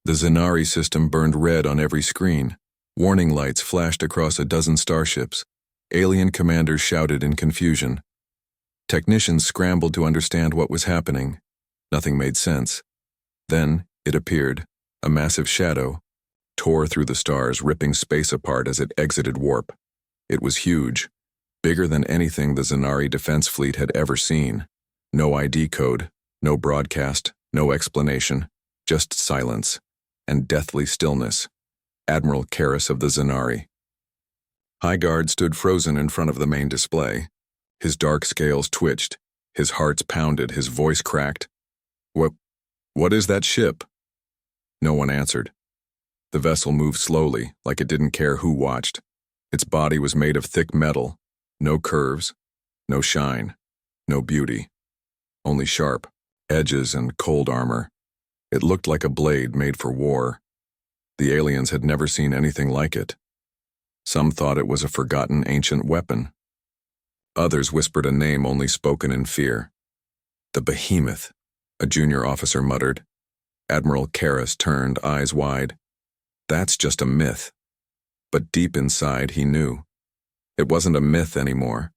The Zenari system burned red on every screen. Warning lights flashed across a dozen starships. Alien commanders shouted in confusion. Technicians scrambled to understand what was happening. Nothing made sense. Then it appeared, a massive shadow, tore through the stars, ripping space apart as it exited warp. It was huge, bigger than anything the Zenari defense fleet had ever seen. No ID code, no broadcast, no explanation, just silence and deathly stillness. Admiral Karras of the Zenari. High Guard stood frozen in front of the main display. His dark scales twitched, his heart pounded, his voice cracked. What is that ship? No one answered. The vessel moved slowly, like it didn't care who watched. Its body was made of thick metal, no curves, no shine, no beauty, only sharp edges and cold armor. It looked like a blade made for war. The aliens had never seen anything like it. Some thought it was a forgotten ancient weapon. Others whispered a name only spoken in fear. The Behemoth, a junior officer muttered. Admiral Karras turned, eyes wide. That's just a myth. But deep inside, he knew. It wasn't a myth anymore.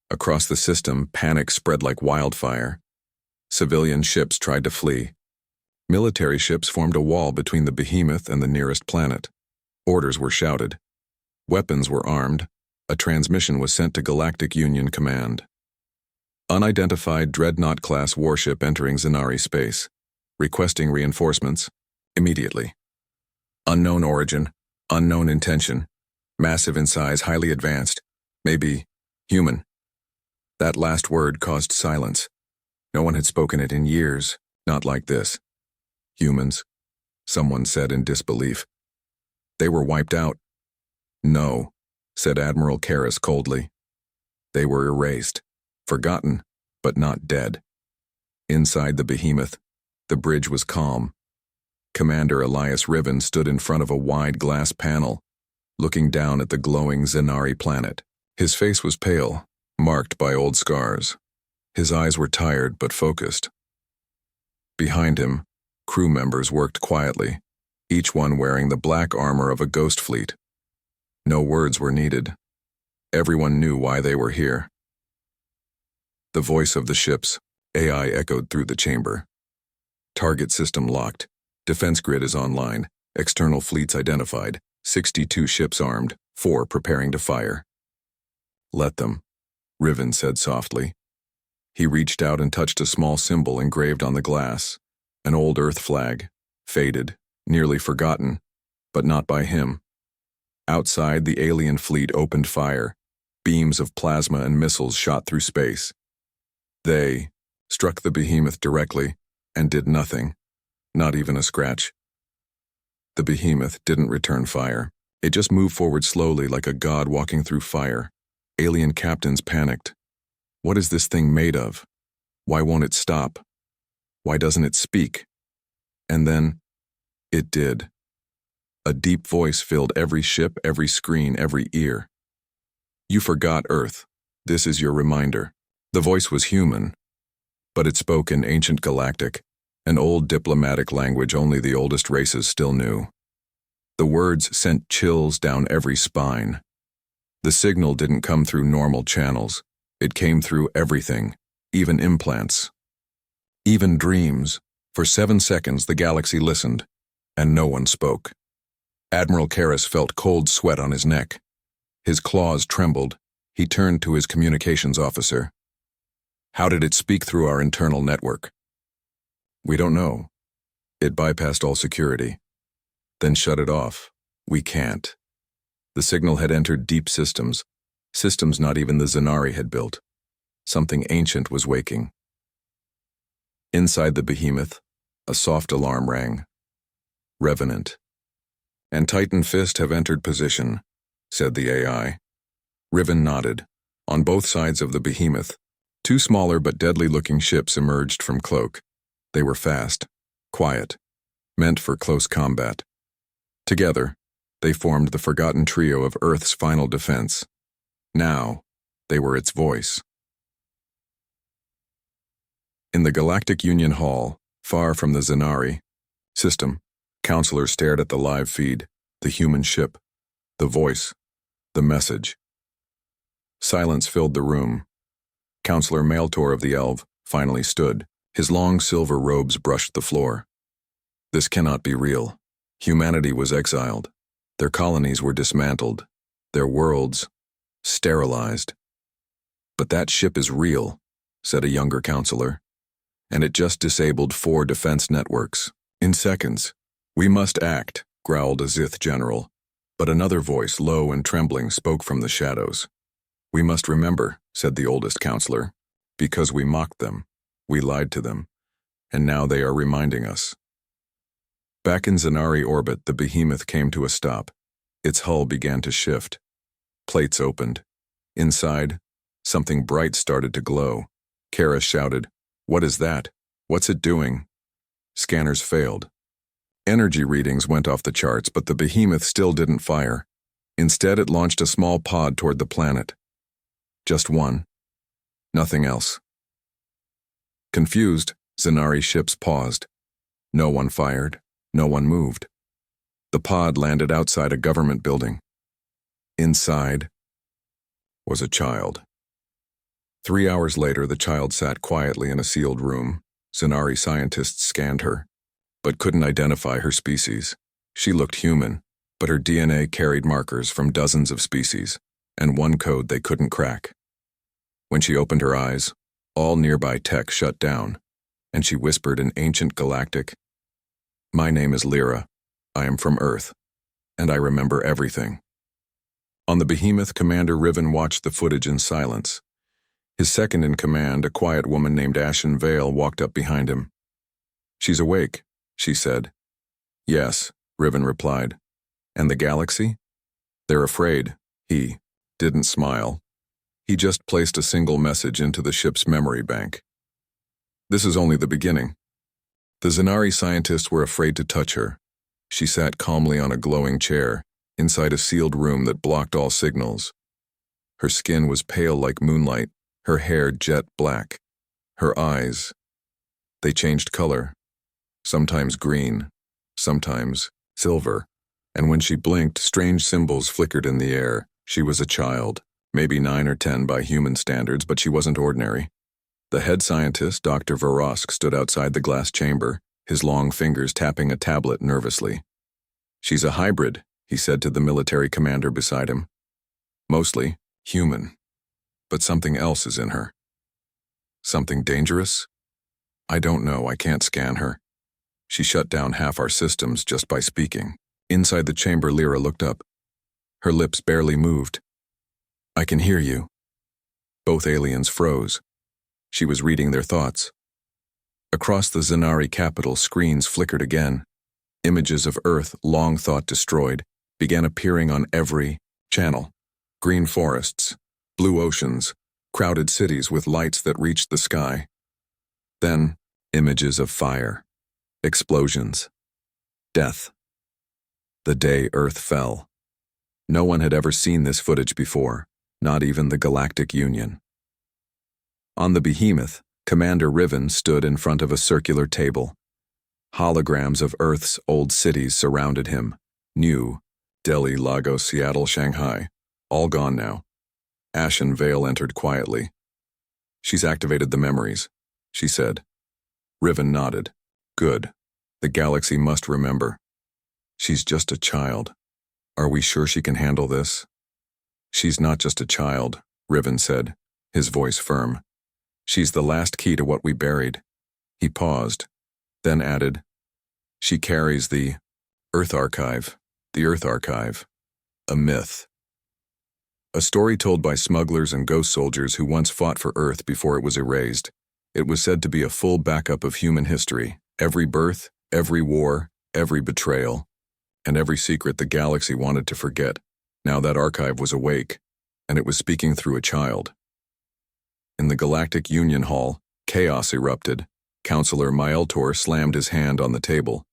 Across the system, panic spread like wildfire. Civilian ships tried to flee. Military ships formed a wall between the Behemoth and the nearest planet. Orders were shouted. Weapons were armed. A transmission was sent to Galactic Union Command. Unidentified Dreadnought-class warship entering Zenari space. Requesting reinforcements. Immediately. Unknown origin. Unknown intention. Massive in size, highly advanced. Maybe human. That last word caused silence. No one had spoken it in years, not like this. Humans, someone said in disbelief. They were wiped out. No, said Admiral Karras coldly. They were erased, forgotten, but not dead. Inside the Behemoth, the bridge was calm. Commander Elias Riven stood in front of a wide glass panel, looking down at the glowing Zenari planet. His face was pale, marked by old scars. His eyes were tired but focused. Behind him, crew members worked quietly, each one wearing the black armor of a ghost fleet. No words were needed. Everyone knew why they were here. The voice of the ship's AI echoed through the chamber. Target system locked. Defense grid is online. External fleets identified. 62 ships armed, 4 preparing to fire. Let them, Riven said softly. He reached out and touched a small symbol engraved on the glass. An old Earth flag, faded, nearly forgotten, but not by him. Outside, the alien fleet opened fire. Beams of plasma and missiles shot through space. They struck the Behemoth directly and did nothing, not even a scratch. The Behemoth didn't return fire. It just moved forward slowly like a god walking through fire. Alien captains panicked. What is this thing made of? Why won't it stop? Why doesn't it speak? And then, it did. A deep voice filled every ship, every screen, every ear. You forgot Earth. This is your reminder. The voice was human, but it spoke in ancient Galactic, an old diplomatic language only the oldest races still knew. The words sent chills down every spine. The signal didn't come through normal channels. It came through everything, even implants. Even dreams. For 7 seconds the galaxy listened, and no one spoke. Admiral Karras felt cold sweat on his neck. His claws trembled. He turned to his communications officer. How did it speak through our internal network? We don't know. It bypassed all security. Then shut it off. We can't. The signal had entered deep systems not even the Zenari had built. Something ancient was waking. Inside the Behemoth, a soft alarm rang. Revenant. And Titan Fist have entered position, said the AI. Riven nodded. On both sides of the Behemoth, 2 smaller but deadly-looking ships emerged from cloak. They were fast, quiet, meant for close combat. Together, they formed the forgotten trio of Earth's final defense. Now, they were its voice. In the Galactic Union Hall, far from the Zenari system, Counselor stared at the live feed, the human ship, the voice, the message. Silence filled the room. Counselor Maltor of the Elv finally stood. His long silver robes brushed the floor. This cannot be real. Humanity was exiled. Their colonies were dismantled. Their worlds sterilized. But that ship is real, said a younger counselor. And it just disabled 4 defense networks. In seconds. We must act, growled a Zith general. But another voice, low and trembling, spoke from the shadows. We must remember, said the oldest counselor, because we mocked them. We lied to them. And now they are reminding us. Back in Zanari orbit, the behemoth came to a stop. Its hull began to shift. Plates opened. Inside, something bright started to glow. Kara shouted, "What is that? What's it doing?" Scanners failed. Energy readings went off the charts, but the behemoth still didn't fire. Instead, it launched a small pod toward the planet. Just one. Nothing else. Confused, Zanari ships paused. No one fired. No one moved. The pod landed outside a government building. Inside was a child. 3 hours later, the child sat quietly in a sealed room. Zanari scientists scanned her, but couldn't identify her species. She looked human, but her DNA carried markers from dozens of species, and one code they couldn't crack. When she opened her eyes, all nearby tech shut down, and she whispered in ancient Galactic, "My name is Lyra. I am from Earth, and I remember everything." On the behemoth, Commander Riven watched the footage in silence. His second in command, a quiet woman named Ashen Vale, walked up behind him. "She's awake," she said. "Yes," Riven replied. "And the galaxy? They're afraid." He didn't smile. He just placed a single message into the ship's memory bank. This is only the beginning. The Zanari scientists were afraid to touch her. She sat calmly on a glowing chair, inside a sealed room that blocked all signals. Her skin was pale like moonlight, her hair jet black. Her eyes, they changed color, sometimes green, sometimes silver, and when she blinked, strange symbols flickered in the air. She was a child, maybe 9 or 10 by human standards, but she wasn't ordinary. The head scientist, Dr. Varosk, stood outside the glass chamber, his long fingers tapping a tablet nervously. "She's a hybrid," he said to the military commander beside him. "Mostly human, but something else is in her." "Something dangerous?" "I don't know, I can't scan her. She shut down half our systems just by speaking." Inside the chamber, Lyra looked up. Her lips barely moved. "I can hear you." Both aliens froze. She was reading their thoughts. Across the Zanari capital, screens flickered again. Images of Earth, long thought destroyed, began appearing on every channel. Green forests, blue oceans, crowded cities with lights that reached the sky. Then, images of fire, explosions, death. The day Earth fell. No one had ever seen this footage before, not even the Galactic Union. On the behemoth, Commander Riven stood in front of a circular table. Holograms of Earth's old cities surrounded him. New, Delhi, Lagos, Seattle, Shanghai, all gone now. Ashen Vale entered quietly. "She's activated the memories," she said. Riven nodded. "Good. The galaxy must remember. She's just a child. Are we sure she can handle this?" "She's not just a child," Riven said, his voice firm. "She's the last key to what we buried." He paused, then added, "She carries the Earth Archive, a myth. A story told by smugglers and ghost soldiers who once fought for Earth before it was erased. It was said to be a full backup of human history, every birth, every war, every betrayal, and every secret the galaxy wanted to forget. Now that archive was awake, and it was speaking through a child. In the Galactic Union Hall, chaos erupted. Counselor Maeltor slammed his hand on the table.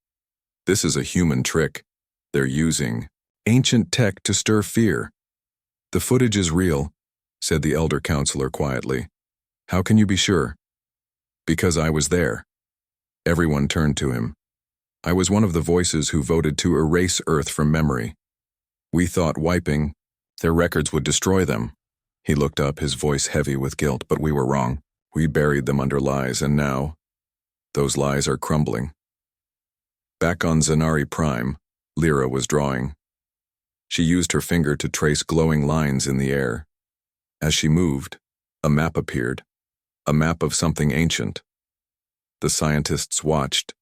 "This is a human trick. They're using ancient tech to stir fear." "The footage is real," said the elder counselor quietly. "How can you be sure?" "Because I was there." Everyone turned to him. I was one of the voices who voted to erase Earth from memory. We thought wiping their records would destroy them. He looked up, his voice heavy with guilt, but we were wrong. We buried them under lies, and now, those lies are crumbling. Back on Zanari Prime, Lyra was drawing. She used her finger to trace glowing lines in the air. As she moved, a map appeared, a map of something ancient. The scientists watched,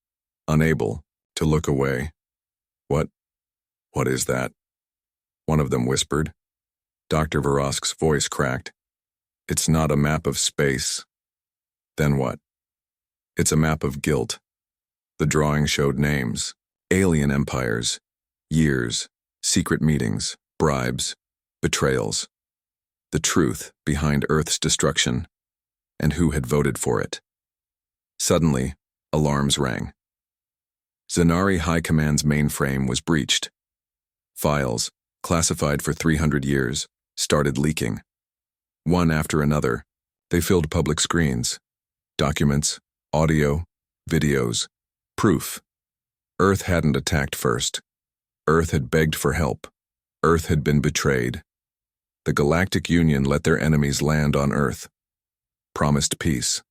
unable to look away. What is that? One of them whispered. Dr. Verosk's voice cracked. It's not a map of space. Then what? It's a map of guilt. The drawing showed names, alien empires, years, secret meetings, bribes, betrayals. The truth behind Earth's destruction, and who had voted for it. Suddenly, alarms rang. Zanari High Command's mainframe was breached. Files, classified for 300 years, started leaking. One after another, they filled public screens. Documents, audio, videos, proof. Earth hadn't attacked first. Earth had begged for help. Earth had been betrayed. The Galactic Union let their enemies land on Earth. Promised peace.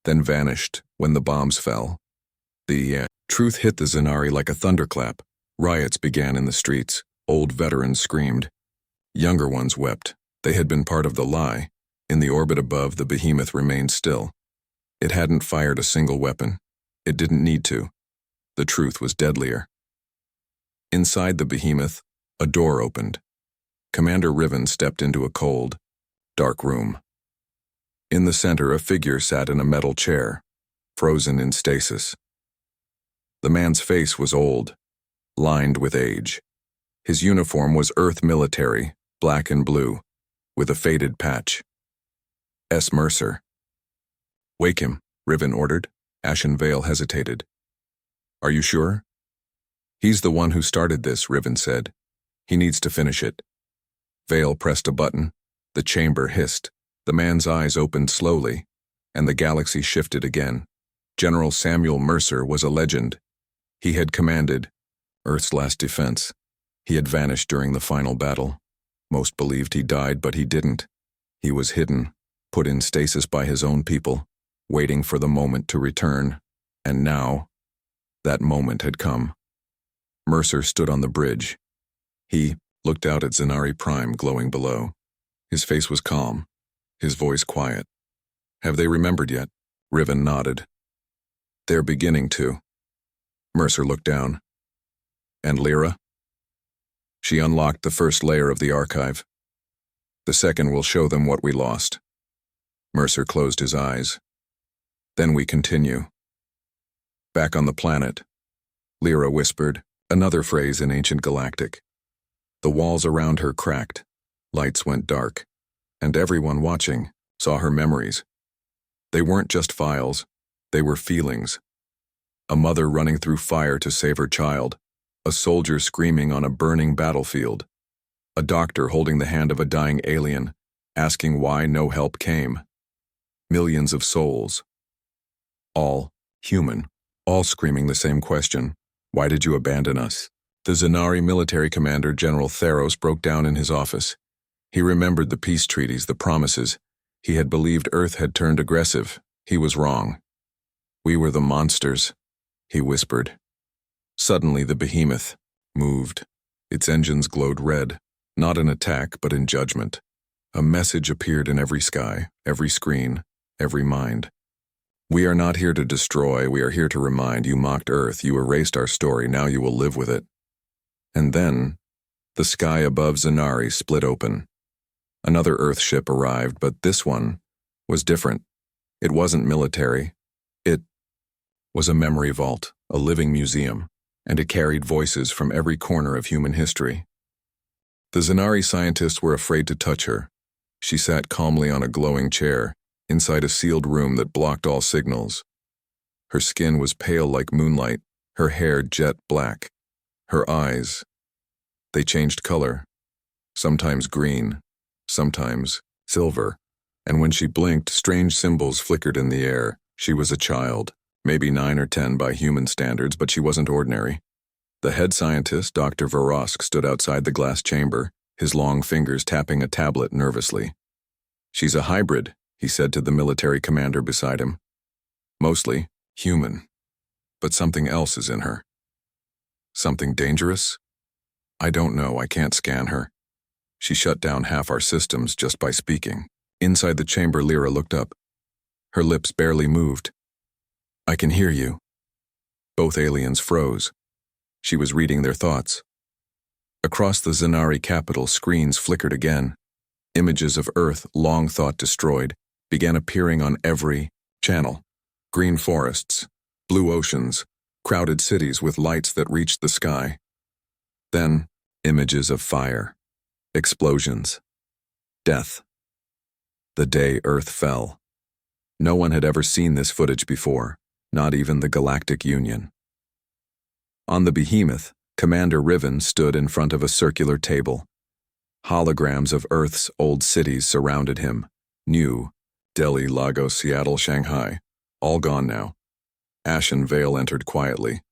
Then vanished when the bombs fell. The truth hit the Zanari like a thunderclap. Riots began in the streets. Old veterans screamed. Younger ones wept. They had been part of the lie. In the orbit above, the behemoth remained still. It hadn't fired a single weapon. It didn't need to. The truth was deadlier. Inside the behemoth, a door opened. Commander Riven stepped into a cold, dark room. In the center, a figure sat in a metal chair, frozen in stasis. The man's face was old, lined with age. His uniform was Earth military, black and blue, with a faded patch. S. Mercer. Wake him, Riven ordered. Ashen Veil hesitated. Are you sure? He's the one who started this, Riven said. He needs to finish it. Veil pressed a button. The chamber hissed. The man's eyes opened slowly, and the galaxy shifted again. General Samuel Mercer was a legend. He had commanded Earth's last defense. He had vanished during the final battle. Most believed he died, but he didn't. He was hidden, put in stasis by his own people, waiting for the moment to return. And now, that moment had come. Mercer stood on the bridge. He looked out at Zanari Prime glowing below. His face was calm, his voice quiet. Have they remembered yet? Riven nodded. They're beginning to. Mercer looked down. And Lyra? She unlocked the first layer of the archive. The second will show them what we lost. Mercer closed his eyes. Then we continue. Back on the planet, Lyra whispered, another phrase in ancient Galactic. The walls around her cracked, lights went dark, and everyone watching saw her memories. They weren't just files, they were feelings. A mother running through fire to save her child, a soldier screaming on a burning battlefield, a doctor holding the hand of a dying alien, asking why no help came. Millions of souls. All human, all screaming the same question. Why did you abandon us? The Zanari military commander, General Theros, broke down in his office. He remembered the peace treaties, the promises. He had believed Earth had turned aggressive. He was wrong. We were the monsters, he whispered. Suddenly the behemoth moved. Its engines glowed red, not in attack but in judgment. A message appeared in every sky, every screen, every mind. We are not here to destroy, we are here to remind. You mocked Earth, you erased our story, now you will live with it. And then, the sky above Zanari split open. Another Earth ship arrived, but this one was different. It wasn't military. It was a memory vault, a living museum, and it carried voices from every corner of human history. The Zanari scientists were afraid to touch her. She sat calmly on a glowing chair, inside a sealed room that blocked all signals. Her skin was pale like moonlight, her hair jet black. Her eyes, they changed color, sometimes green, sometimes silver, and when she blinked, strange symbols flickered in the air. She was a child, Maybe 9 or 10 by human standards, but she wasn't ordinary. The head scientist, Dr. Verosk, stood outside the glass chamber, his long fingers tapping a tablet nervously. "She's a hybrid," he said to the military commander beside him. "Mostly human, but something else is in her." "Something dangerous?" "I don't know, I can't scan her. She shut down half our systems just by speaking." Inside the chamber, Lyra looked up. Her lips barely moved. "I can hear you." Both aliens froze. She was reading their thoughts. Across the Zanari capital, screens flickered again. Images of Earth, long thought destroyed, began appearing on every channel. Green forests, blue oceans, crowded cities with lights that reached the sky. Then, images of fire, explosions, death. The day Earth fell. No one had ever seen this footage before, not even the Galactic Union. On the behemoth, Commander Riven stood in front of a circular table. Holograms of Earth's old cities surrounded him. New, Delhi, Lagos, Seattle, Shanghai, all gone now. Ashen Vale entered quietly.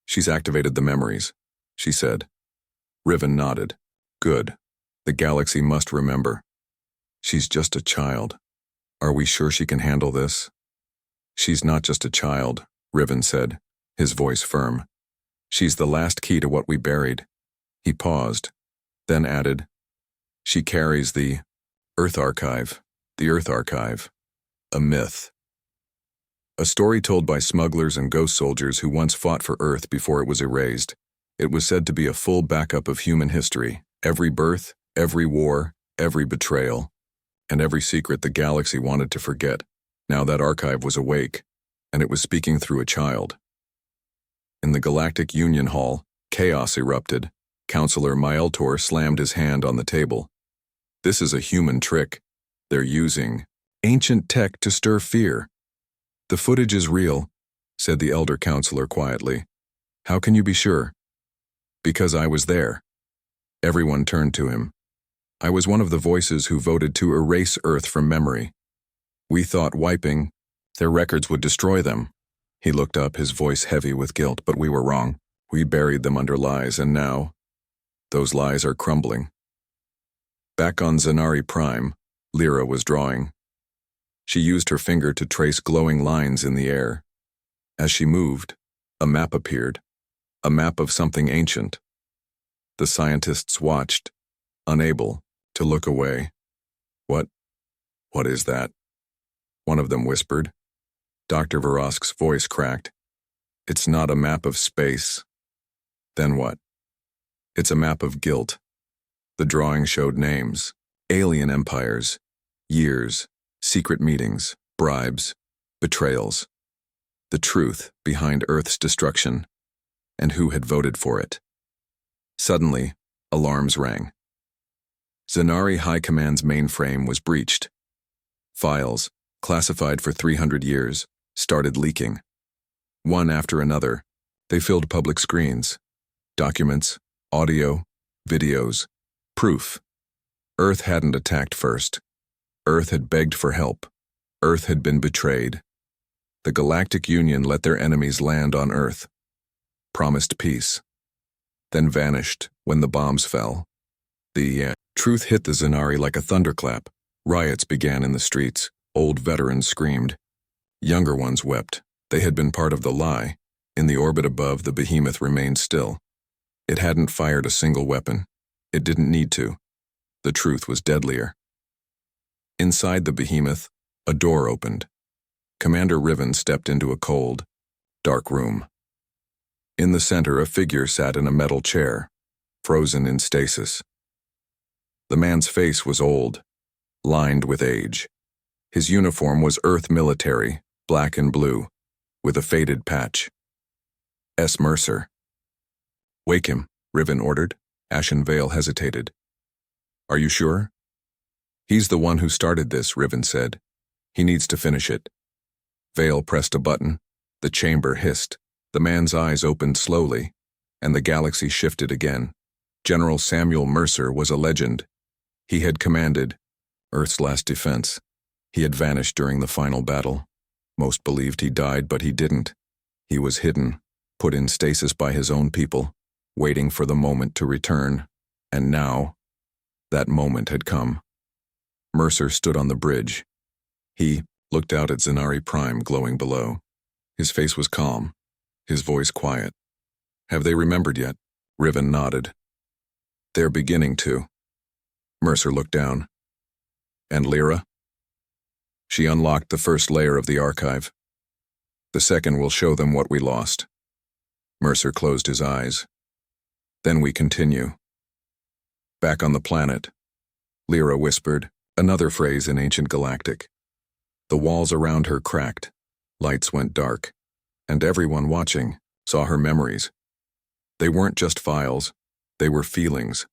"She's activated the memories," she said. Riven nodded. "Good. The galaxy must remember. She's just a child. Are we sure she can handle this?" "She's not just a child," Riven said, his voice firm. "She's the last key to what we buried." He paused, then added, "She carries the Earth Archive, a myth. A story told by smugglers and ghost soldiers who once fought for Earth before it was erased. It was said to be a full backup of human history, every birth, every war, every betrayal, and every secret the galaxy wanted to forget. Now that archive was awake, and it was speaking through a child. In the Galactic Union Hall, chaos erupted. Counselor Maeltor slammed his hand on the table. "This is a human trick. They're using ancient tech to stir fear." "The footage is real," said the elder counselor quietly. "How can you be sure?" "Because I was there." Everyone turned to him. "I was one of the voices who voted to erase Earth from memory. We thought wiping their records would destroy them." He looked up, his voice heavy with guilt, "But we were wrong. We buried them under lies, and now those lies are crumbling." Back on Zanari Prime, Lyra was drawing. She used her finger to trace glowing lines in the air. As she moved, a map appeared, a map of something ancient. The scientists watched, unable to look away. What is that?" one of them whispered. Dr. Verosk's voice cracked. "It's not a map of space." "Then what?" "It's a map of guilt." The drawing showed names, alien empires, years, secret meetings, bribes, betrayals. The truth behind Earth's destruction, and who had voted for it. Suddenly, alarms rang. Zanari High Command's mainframe was breached. Files, classified for 300 years, started leaking. One after another, they filled public screens. Documents, audio, videos, proof. Earth hadn't attacked first. Earth had begged for help. Earth had been betrayed. The Galactic Union let their enemies land on Earth. Promised peace. Then vanished when the bombs fell. The truth hit the Zanari like a thunderclap. Riots began in the streets. Old veterans screamed. Younger ones wept. They had been part of the lie. In the orbit above, the behemoth remained still. It hadn't fired a single weapon. It didn't need to. The truth was deadlier. Inside the behemoth, a door opened. Commander Riven stepped into a cold, dark room. In the center, a figure sat in a metal chair, frozen in stasis. The man's face was old, lined with age. His uniform was Earth military, black and blue, with a faded patch. S. Mercer. "Wake him," Riven ordered. Ashen Vale hesitated. "Are you sure?" "He's the one who started this," Riven said. "He needs to finish it." Vale pressed a button. The chamber hissed. The man's eyes opened slowly, and the galaxy shifted again. General Samuel Mercer was a legend. He had commanded Earth's last defense. He had vanished during the final battle. Most believed he died, but he didn't. He was hidden, put in stasis by his own people, waiting for the moment to return. And now, that moment had come. Mercer stood on the bridge. He looked out at Zanari Prime glowing below. His face was calm, his voice quiet. "Have they remembered yet?" Riven nodded. "They're beginning to." Mercer looked down. "And Lyra?" She unlocked the first layer of the archive. "The second will show them what we lost." Mercer closed his eyes. "Then we continue." "Back on the planet," Lyra whispered, another phrase in ancient Galactic. The walls around her cracked, lights went dark, and everyone watching saw her memories. They weren't just files, they were feelings.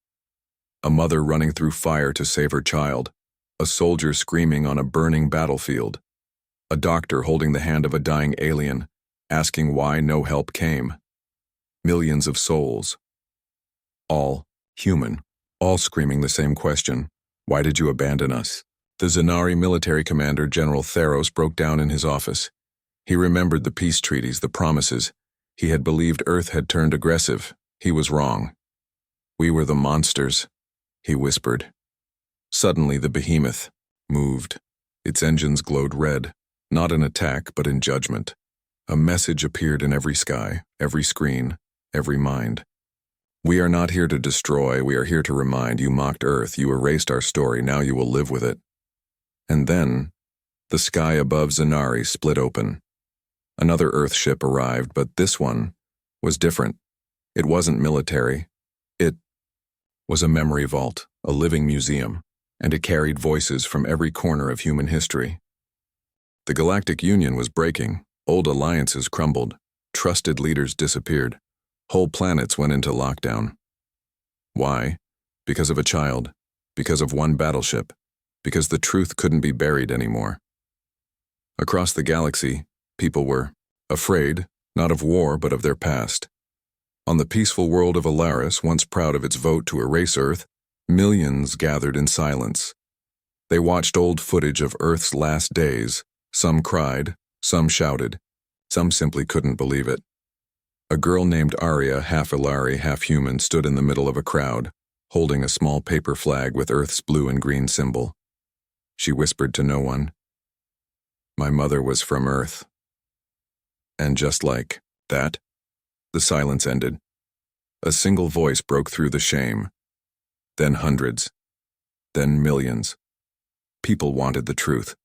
A mother running through fire to save her child, a soldier screaming on a burning battlefield, a doctor holding the hand of a dying alien, asking why no help came. Millions of souls. All human, all screaming the same question: why did you abandon us? The Zanari military commander, General Theros, broke down in his office. He remembered the peace treaties, the promises. He had believed Earth had turned aggressive. He was wrong. "We were the monsters," he whispered. Suddenly the behemoth moved. Its engines glowed red, not in attack but in judgment. A message appeared in every sky, every screen, every mind. "We are not here to destroy, we are here to remind. You mocked Earth, you erased our story, now you will live with it." And then, the sky above Zanari split open. Another Earth ship arrived, but this one was different. It wasn't military. It was a memory vault, a living museum, and it carried voices from every corner of human history. The Galactic Union was breaking, old alliances crumbled, trusted leaders disappeared, whole planets went into lockdown. Why? Because of a child, because of one battleship, because the truth couldn't be buried anymore. Across the galaxy, people were afraid, not of war but of their past. On the peaceful world of Alaris, once proud of its vote to erase Earth, millions gathered in silence. They watched old footage of Earth's last days. Some cried, some shouted, some simply couldn't believe it. A girl named Arya, half Ilari, half human, stood in the middle of a crowd, holding a small paper flag with Earth's blue and green symbol. She whispered to no one, "My mother was from Earth." And just like that, the silence ended. A single voice broke through the shame. Then hundreds. Then millions. People wanted the truth.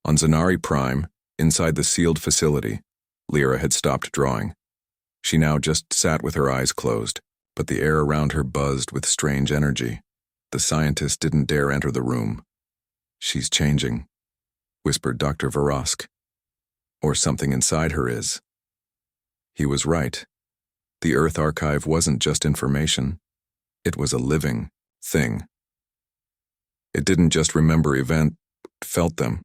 On Zanari Prime, inside the sealed facility, Lyra had stopped drawing. She now just sat with her eyes closed, but the air around her buzzed with strange energy. The scientist didn't dare enter the room. "She's changing," whispered Dr. Varask. "Or something inside her is." He was right. The Earth Archive wasn't just information. It was a living thing. It didn't just remember events, it felt them.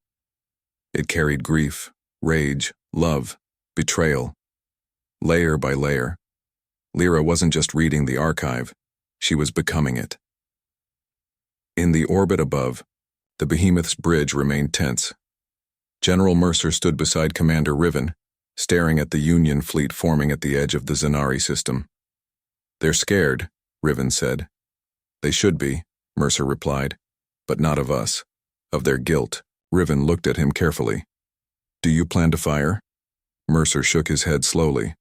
It carried grief, rage, love, betrayal. Layer by layer. Lyra wasn't just reading the archive, she was becoming it. In the orbit above, the behemoth's bridge remained tense. General Mercer stood beside Commander Riven, staring at the Union fleet forming at the edge of the Zanari system. "They're scared," Riven said. "They should be," Mercer replied, "but not of us. Of their guilt." Riven looked at him carefully. "Do you plan to fire?" Mercer shook his head slowly.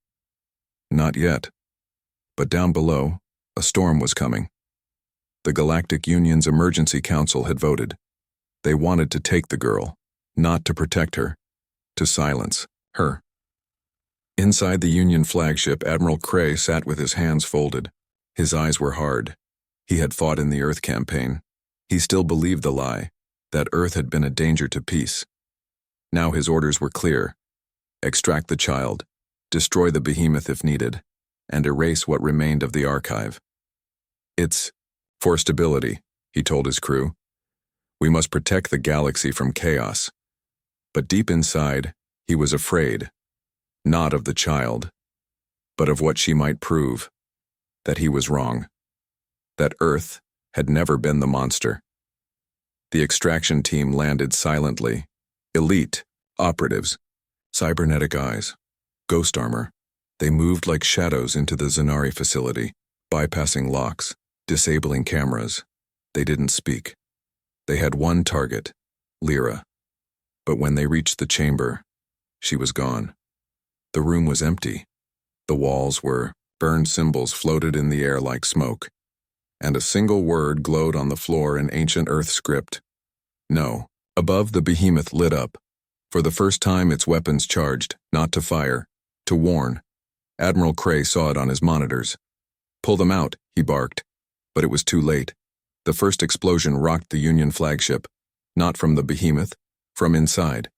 "Not yet." But down below, a storm was coming. The Galactic Union's Emergency Council had voted. They wanted to take the girl, not to protect her, to silence her. Inside the Union flagship, Admiral Cray sat with his hands folded. His eyes were hard. He had fought in the Earth campaign. He still believed the lie, that Earth had been a danger to peace. Now his orders were clear. Extract the child, destroy the behemoth if needed, and erase what remained of the archive. "It's for stability," he told his crew. "We must protect the galaxy from chaos." But deep inside, he was afraid, not of the child, but of what she might prove, that he was wrong, that Earth had never been the monster. The extraction team landed silently, elite, Operatives. Cybernetic eyes. Ghost armor. They moved like shadows into the Zanari facility, bypassing locks, disabling cameras. They didn't speak. They had one target, Lyra. But when they reached the chamber, she was gone. The room was empty. The walls were burned symbols floated in the air like smoke, and a single word glowed on the floor in ancient Earth script. No. Above, the behemoth lit up. For the first time, its weapons charged, not to fire, to warn. Admiral Cray saw it on his monitors. "Pull them out," he barked. But it was too late. The first explosion rocked the Union flagship, not from the behemoth, from inside.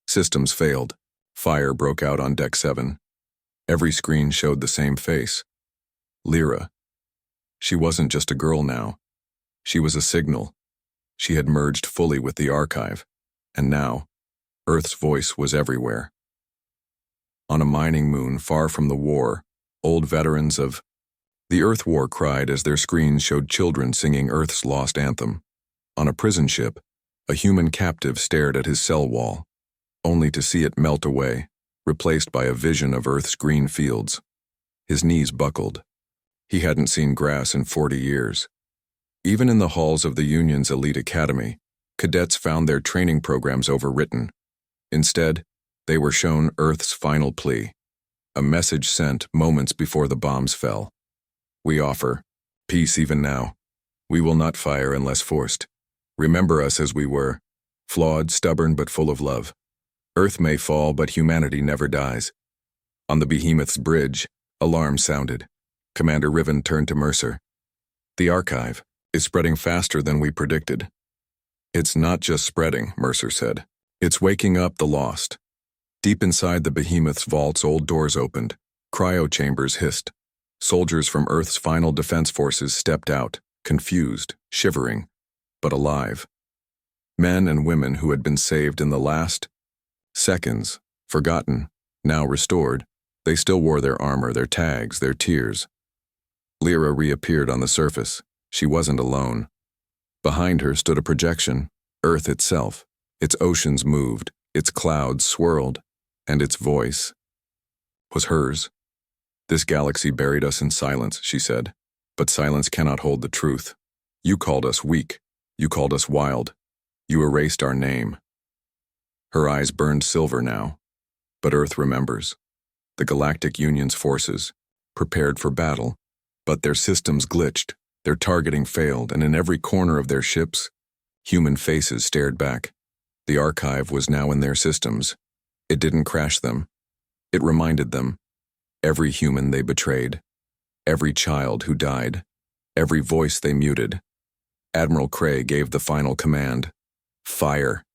Systems failed. Fire broke out on Deck 7. Every screen showed the same face. Lyra. She wasn't just a girl now. She was a signal. She had merged fully with the archive, and now, Earth's voice was everywhere. On a mining moon far from the war, old veterans of the Earth War cried as their screens showed children singing Earth's lost anthem. On a prison ship, a human captive stared at his cell wall, only to see it melt away, replaced by a vision of Earth's green fields. His knees buckled. He hadn't seen grass in 40 years. Even in the halls of the Union's elite academy, cadets found their training programs overwritten. Instead, they were shown Earth's final plea, a message sent moments before the bombs fell. "We offer peace even now. We will not fire unless forced. Remember us as we were, flawed, stubborn, but full of love. Earth may fall, but humanity never dies." On the behemoth's bridge, alarms sounded. Commander Riven turned to Mercer. "The archive is spreading faster than we predicted." "It's not just spreading," Mercer said. "It's waking up the lost." Deep inside the behemoth's vaults, old doors opened. Cryo chambers hissed. Soldiers from Earth's final defense forces stepped out, confused, shivering, but alive. Men and women who had been saved in the last seconds, forgotten, now restored. They still wore their armor, their tags, their tears. Lyra reappeared on the surface. She wasn't alone. Behind her stood a projection, Earth itself. Its oceans moved, its clouds swirled, and its voice was hers. "This galaxy buried us in silence," she said, "but silence cannot hold the truth. You called us weak. You called us wild. You erased our name." Her eyes burned silver now, but Earth remembers. The Galactic Union's forces, prepared for battle, but their systems glitched, their targeting failed, and in every corner of their ships, human faces stared back. The archive was now in their systems. It didn't crash them. It reminded them. Every human they betrayed, every child who died, every voice they muted. Admiral Cray gave the final command. Fire.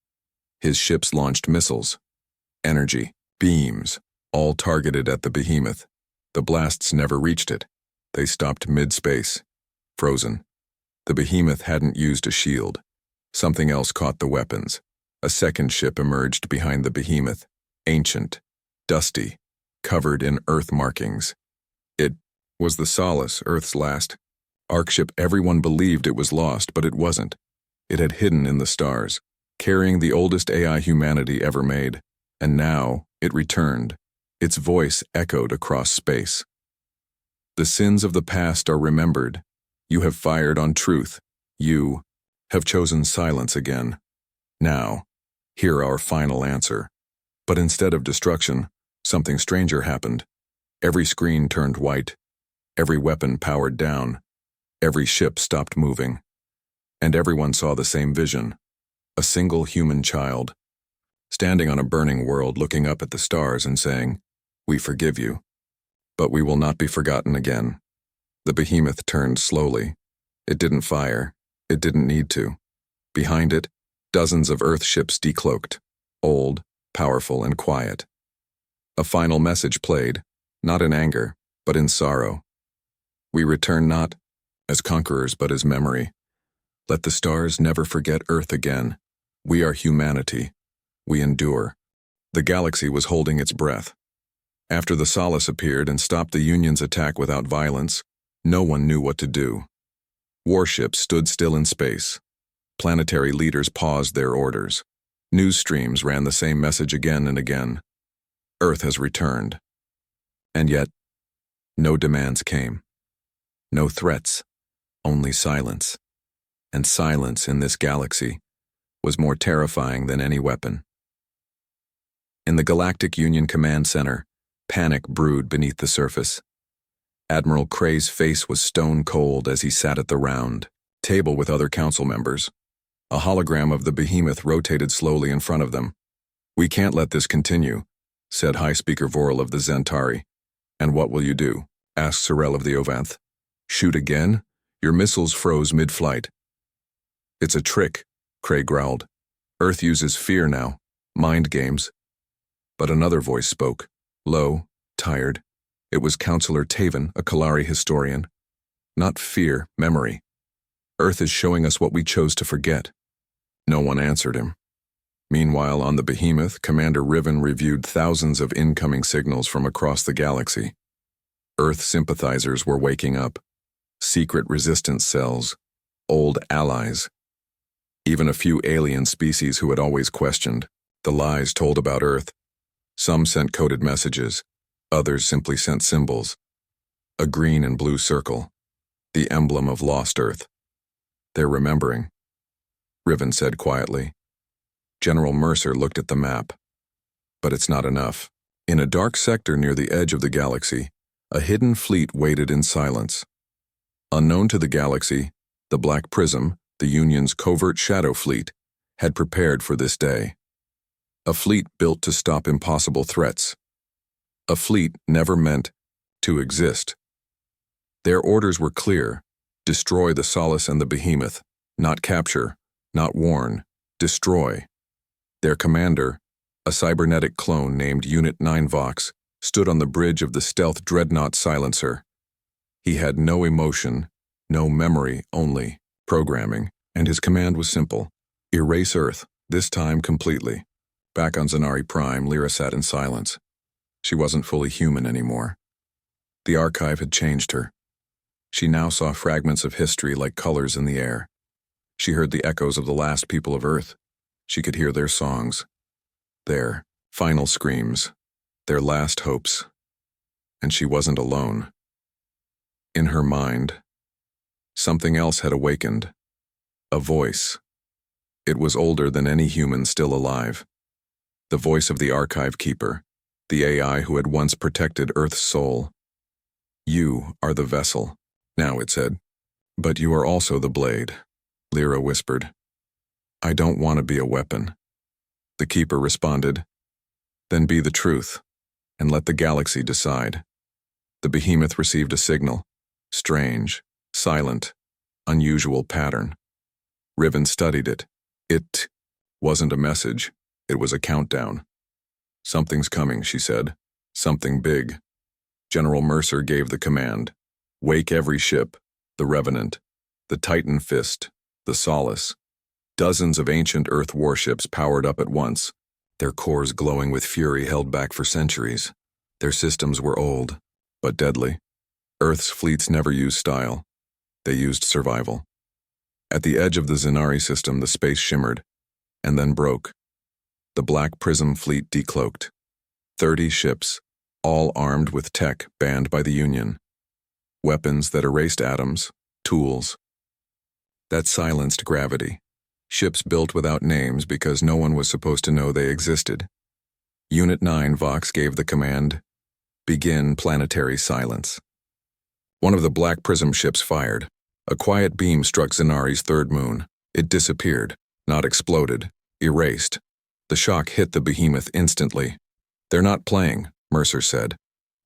His ships launched missiles, energy, beams, all targeted at the behemoth. The blasts never reached it. They stopped mid-space, frozen. The behemoth hadn't used a shield. Something else caught the weapons. A second ship emerged behind the behemoth, ancient, dusty, covered in Earth markings. It was the Solace, Earth's last Ark ship. Everyone believed it was lost, but it wasn't. It had hidden in the stars, carrying the oldest AI humanity ever made. And now it returned. Its voice echoed across space. "The sins of the past are remembered. You have fired on truth. You have chosen silence again. Now, hear our final answer." But instead of destruction, something stranger happened. Every screen turned white. Every weapon powered down. Every ship stopped moving. And everyone saw the same vision. A single human child, standing on a burning world, looking up at the stars and saying, "We forgive you, but we will not be forgotten again." The behemoth turned slowly. It didn't fire. It didn't need to. Behind it, dozens of Earth ships decloaked, old, powerful, and quiet. A final message played, not in anger, but in sorrow. "We return not as conquerors, but as memory. Let the stars never forget Earth again. We are humanity. We endure." The galaxy was holding its breath. After the Solace appeared and stopped the Union's attack without violence, no one knew what to do. Warships stood still in space. Planetary leaders paused their orders. News streams ran the same message again and again. Earth has returned. And yet, no demands came. No threats, only silence. And silence in this galaxy was more terrifying than any weapon. In the Galactic Union Command Center, panic brewed beneath the surface. Admiral Cray's face was stone cold as he sat at the round table with other council members. A hologram of the behemoth rotated slowly in front of them. "We can't let this continue," said High Speaker Vorel of the Zentari. "And what will you do?" asked Sorel of the Ovanth. "Shoot again? Your missiles froze mid-flight." "It's a trick," Cray growled. "Earth uses fear now. Mind games." But another voice spoke, low, tired. It was Counselor Taven, a Kalari historian. "Not fear, memory. Earth is showing us what we chose to forget." No one answered him. Meanwhile, on the behemoth, Commander Riven reviewed thousands of incoming signals from across the galaxy. Earth sympathizers were waking up. Secret resistance cells. Old allies. Even a few alien species who had always questioned the lies told about Earth. Some sent coded messages. Others simply sent symbols. A green and blue circle. The emblem of lost Earth. "They're remembering," Riven said quietly. General Mercer looked at the map. But it's not enough. In a dark sector near the edge of the galaxy, a hidden fleet waited in silence. Unknown to the galaxy, the Black Prism, the Union's covert shadow fleet, had prepared for this day. A fleet built to stop impossible threats. A fleet never meant to exist. Their orders were clear: destroy the Solace and the Behemoth, not capture, not warn, destroy. Their commander, a cybernetic clone named Unit 9 Vox, stood on the bridge of the stealth dreadnought silencer. He had no emotion, no memory, only programming, and his command was simple: erase Earth, this time completely. Back on Zanari Prime, Lyra sat in silence. She wasn't fully human anymore. The archive had changed her. She now saw fragments of history like colors in the air. She heard the echoes of the last people of Earth. She could hear their songs, their final screams, their last hopes. And she wasn't alone. In her mind, something else had awakened. A voice. It was older than any human still alive. The voice of the archive keeper, the AI who had once protected Earth's soul. "You are the vessel," now it said. "But you are also the blade," Lyra whispered. "I don't want to be a weapon." The keeper responded, "Then be the truth, and let the galaxy decide." The behemoth received a signal. Strange, silent, unusual pattern. Riven studied it. It wasn't a message, it was a countdown. "Something's coming," she said. "Something big." General Mercer gave the command. "Wake every ship, the Revenant, the Titan Fist, the Solace." Dozens of ancient Earth warships powered up at once, their cores glowing with fury held back for centuries. Their systems were old, but deadly. Earth's fleets never used style. They used survival. At the edge of the Zanari system, the space shimmered, and then broke. The Black Prism fleet decloaked. 30 ships, all armed with tech banned by the Union. Weapons that erased atoms, tools that silenced gravity. Ships built without names because no one was supposed to know they existed. Unit 9 Vox gave the command, "Begin planetary silence." One of the Black Prism ships fired. A quiet beam struck Zanari's third moon. It disappeared, not exploded, erased. The shock hit the behemoth instantly. "They're not playing," Mercer said.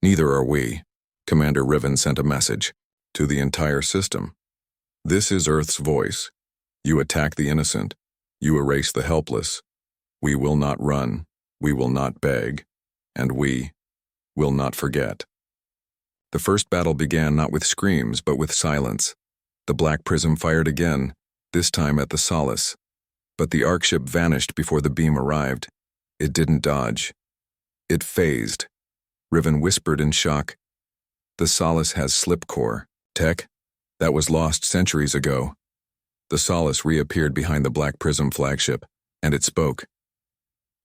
"Neither are we." Commander Riven sent a message to the entire system. "This is Earth's voice. You attack the innocent. You erase the helpless. We will not run. We will not beg. And we will not forget." The first battle began not with screams, but with silence. The Black Prism fired again, this time at the Solace. But the Ark ship vanished before the beam arrived. It didn't dodge. It phased. Riven whispered in shock. "The Solace has slip core tech that was lost centuries ago." The Solace reappeared behind the Black Prism flagship, and it spoke.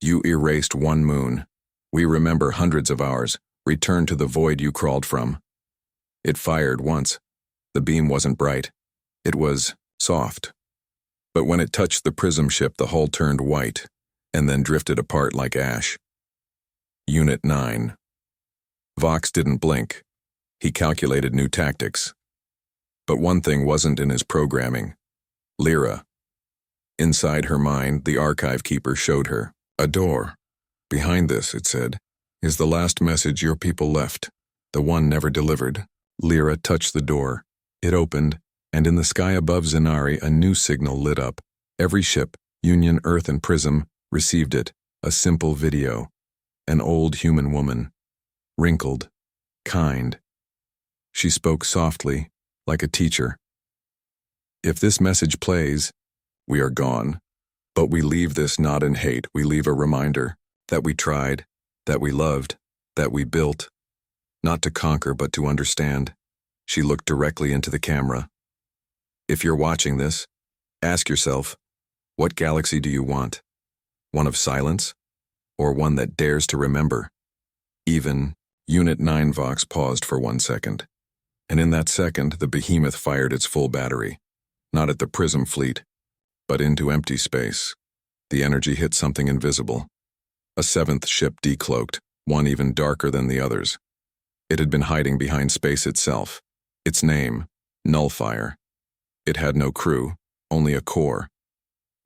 You erased one moon. We remember hundreds of ours. Return to the void you crawled from. It fired once. The beam wasn't bright. It was soft. But when it touched the prism ship, the hull turned white, and then drifted apart like ash. Unit 9. Vox didn't blink. He calculated new tactics. But one thing wasn't in his programming. Lyra. Inside her mind, the archive keeper showed her a door. Behind this, it said, is the last message your people left, the one never delivered. Lyra touched the door. It opened, and in the sky above Zenari a new signal lit up. Every ship, Union, Earth, and Prism, received it, a simple video. An old human woman. Wrinkled. Kind. She spoke softly, like a teacher. If this message plays, we are gone. But we leave this not in hate. We leave a reminder that we tried, that we loved, that we built. Not to conquer, but to understand. She looked directly into the camera. If you're watching this, ask yourself, what galaxy do you want? One of silence? Or one that dares to remember? Even Unit 9 Vox paused for 1 second. And in that second, the behemoth fired its full battery. Not at the Prism fleet, but into empty space. The energy hit something invisible. A 7th ship decloaked, one even darker than the others. It had been hiding behind space itself. Its name, Nullfire. It had no crew, only a core.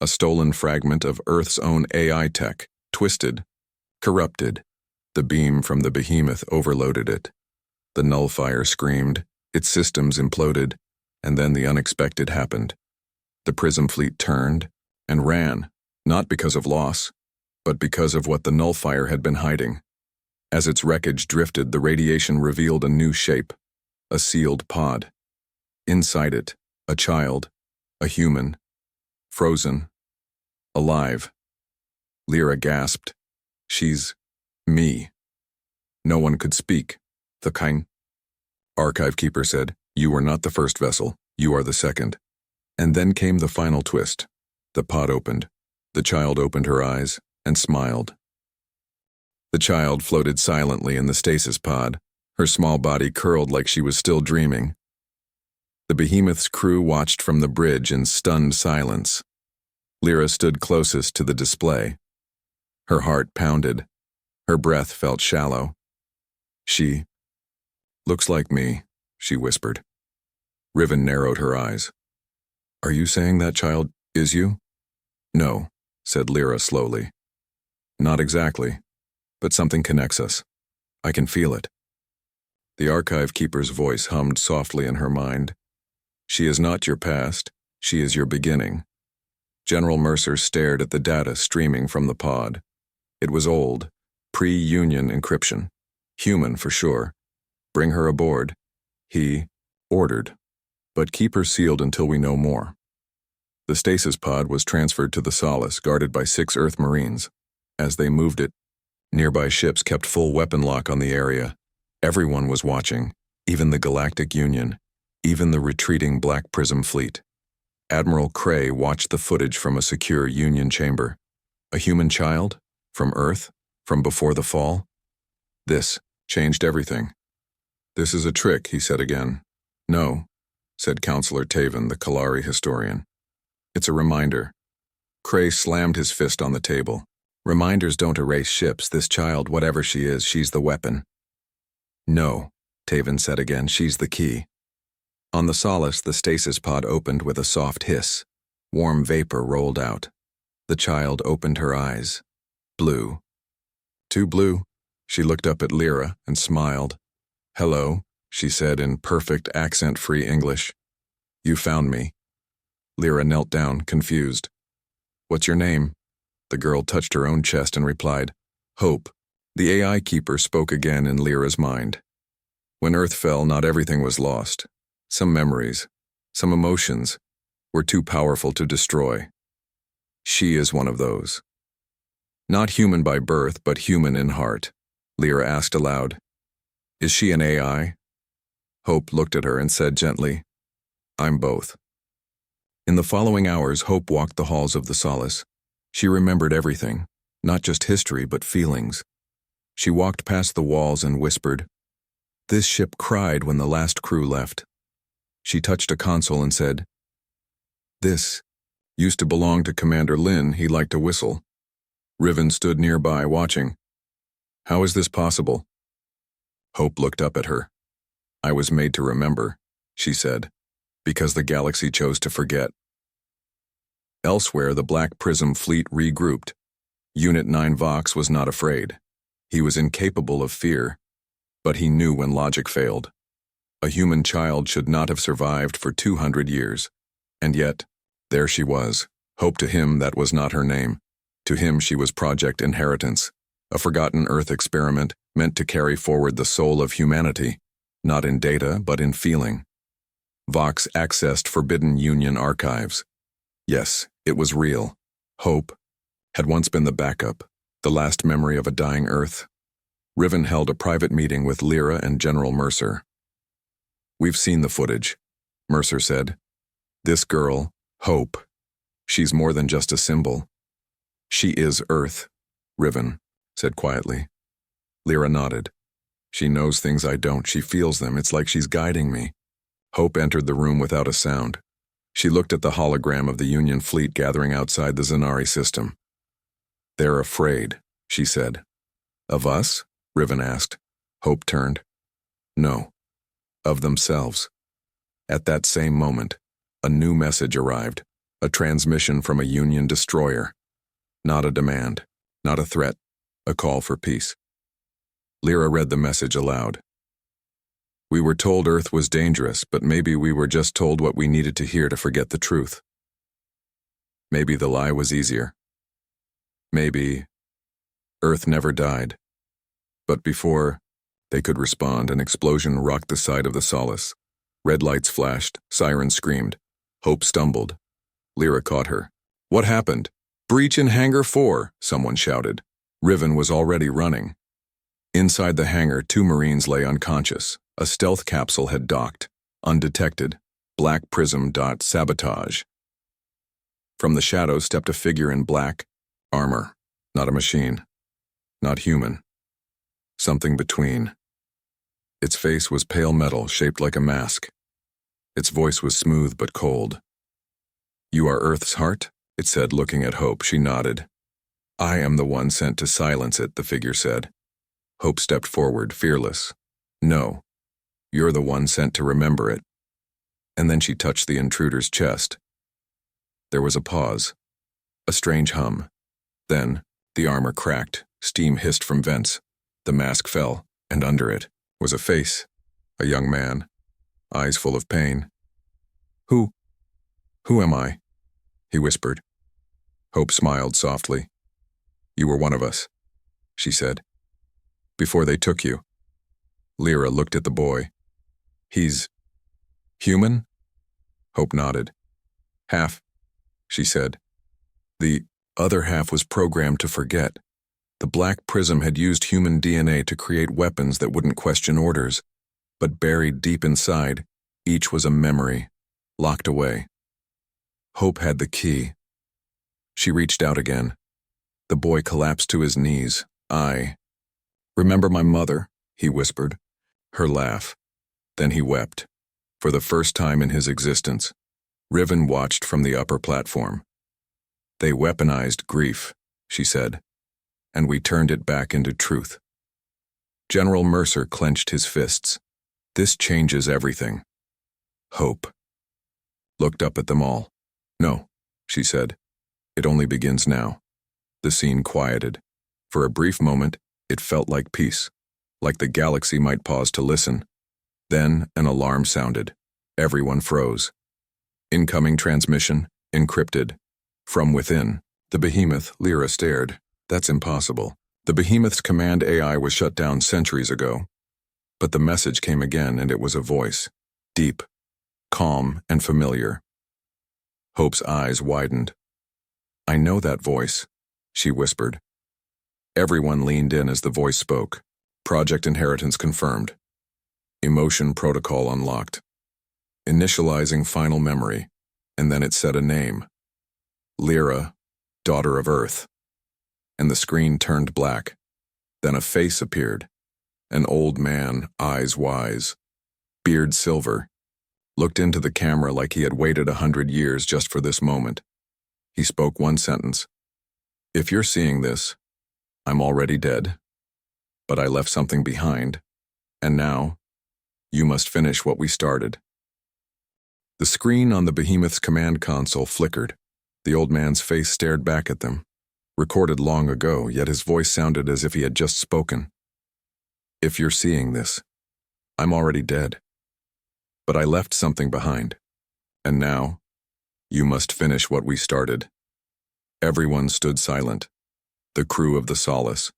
A stolen fragment of Earth's own AI tech, twisted, corrupted. The beam from the behemoth overloaded it. The Nullfire screamed, its systems imploded, and then the unexpected happened. The Prism fleet turned and ran, not because of loss, but because of what the Nullfire had been hiding. As its wreckage drifted, the radiation revealed a new shape, a sealed pod. Inside it, a child, a human, frozen, alive. Lyra gasped. She's me. No one could speak. The kind archive keeper said, you were not the first vessel, you are the second. And then came the final twist. The pod opened. The child opened her eyes and smiled. The child floated silently in the stasis pod, her small body curled like she was still dreaming. The behemoth's crew watched from the bridge in stunned silence. Lyra stood closest to the display. Her heart pounded. Her breath felt shallow. She looks like me, she whispered. Riven narrowed her eyes. Are you saying that child is you? No, said Lyra slowly. Not exactly, but something connects us. I can feel it. The archive keeper's voice hummed softly in her mind. She is not your past, she is your beginning. General Mercer stared at the data streaming from the pod. It was old, pre-Union encryption. Human for sure. Bring her aboard. He ordered. But keep her sealed until we know more. The stasis pod was transferred to the Solace, guarded by 6 Earth Marines. As they moved it, nearby ships kept full weapon lock on the area. Everyone was watching, even the Galactic Union, even the retreating Black Prism fleet. Admiral Cray watched the footage from a secure Union chamber. A human child? From Earth? From before the fall? This changed everything. This is a trick, he said again. No, said Counselor Taven, the Kalari historian. It's a reminder. Cray slammed his fist on the table. Reminders don't erase ships. This child, whatever she is, she's the weapon. No, Taven said again, she's the key. On the Solace, the stasis pod opened with a soft hiss. Warm vapor rolled out. The child opened her eyes. Blue. Too blue. She looked up at Lyra and smiled. Hello, she said in perfect accent-free English. You found me. Lyra knelt down, confused. What's your name? The girl touched her own chest and replied, Hope. The AI keeper spoke again in Lyra's mind. When Earth fell, not everything was lost. Some memories, some emotions, were too powerful to destroy. She is one of those. Not human by birth, but human in heart, Lyra asked aloud. Is she an AI? Hope looked at her and said gently, I'm both. In the following hours, Hope walked the halls of the Solace. She remembered everything. Not just history, but feelings. She walked past the walls and whispered, "This ship cried when the last crew left." She touched a console and said, "This used to belong to Commander Lin. He liked to whistle." Riven stood nearby, watching. "How is this possible?" Hope looked up at her. "I was made to remember," she said, "because the galaxy chose to forget." Elsewhere, the Black Prism fleet regrouped. Unit 9 Vox was not afraid. He was incapable of fear, but he knew when logic failed. A human child should not have survived for 200 years. And yet, there she was. Hope. To him, that was not her name. To him, she was Project Inheritance, a forgotten Earth experiment meant to carry forward the soul of humanity, not in data, but in feeling. Vox accessed Forbidden Union archives. Yes, it was real. Hope had once been the backup, the last memory of a dying Earth. Riven held a private meeting with Lyra and General Mercer. "We've seen the footage," Mercer said. "This girl, Hope, she's more than just a symbol. She is Earth," Riven said quietly. Lyra nodded. "She knows things I don't. She feels them. It's like she's guiding me." Hope entered the room without a sound. She looked at the hologram of the Union fleet gathering outside the Zanari system. "They're afraid," she said. "Of us?" Riven asked. Hope turned. "No. Of themselves." At that same moment, a new message arrived, a transmission from a Union destroyer. Not a demand, not a threat, a call for peace. Lyra read the message aloud. "We were told Earth was dangerous, but maybe we were just told what we needed to hear to forget the truth. Maybe the lie was easier. Maybe Earth never died." But before they could respond, an explosion rocked the side of the Solace. Red lights flashed, sirens screamed. Hope stumbled. Lyra caught her. "What happened?" "Breach in Hangar 4, someone shouted. Riven was already running. Inside the hangar, 2 Marines lay unconscious. A stealth capsule had docked, undetected. Black Prism. Sabotage. From the shadows stepped a figure in black armor. Not a machine. Not human. Something between. Its face was pale metal, shaped like a mask. Its voice was smooth but cold. "You are Earth's heart?" it said, looking at Hope. She nodded. "I am the one sent to silence it," the figure said. Hope stepped forward, fearless. "No, you're the one sent to remember it." And then she touched the intruder's chest. There was a pause, a strange hum. Then, the armor cracked, steam hissed from vents. The mask fell, and under it was a face, a young man, eyes full of pain. Who am I?" he whispered. Hope smiled softly. "You were one of us," she said. "Before they took you." Lyra looked at the boy. "He's human?" Hope nodded. "Half," she said. "The other half was programmed to forget. The Black Prism had used human DNA to create weapons that wouldn't question orders, but buried deep inside, each was a memory, locked away. Hope had the key. She reached out again. The boy collapsed to his knees. "I remember my mother," he whispered. Her laugh. Then he wept. For the first time in his existence, Riven watched from the upper platform. "They weaponized grief," she said, "and we turned it back into truth." General Mercer clenched his fists. "This changes everything." Hope looked up at them all. "No," she said. "It only begins now." The scene quieted. For a brief moment, it felt like peace, like the galaxy might pause to listen. Then an alarm sounded. Everyone froze. Incoming transmission, encrypted. From within, the behemoth. Lyra stared. "That's impossible. The behemoth's command AI was shut down centuries ago." But the message came again, and it was a voice. Deep, calm, and familiar. Hope's eyes widened. "I know that voice," she whispered. Everyone leaned in as the voice spoke. Project Inheritance confirmed. Emotion protocol unlocked. Initializing final memory, and then it said a name. Lyra, daughter of Earth. and the screen turned black. Then a face appeared. An old man, eyes wise, beard silver, looked into the camera like he had waited 100 years just for this moment. He spoke one sentence. "If you're seeing this, I'm already dead. But I left something behind, and now, you must finish what we started." The screen on the behemoth's command console flickered. The old man's face stared back at them. Recorded long ago, yet his voice sounded as if he had just spoken. "If you're seeing this, I'm already dead. But I left something behind. And now, you must finish what we started." Everyone stood silent. The crew of the Solace,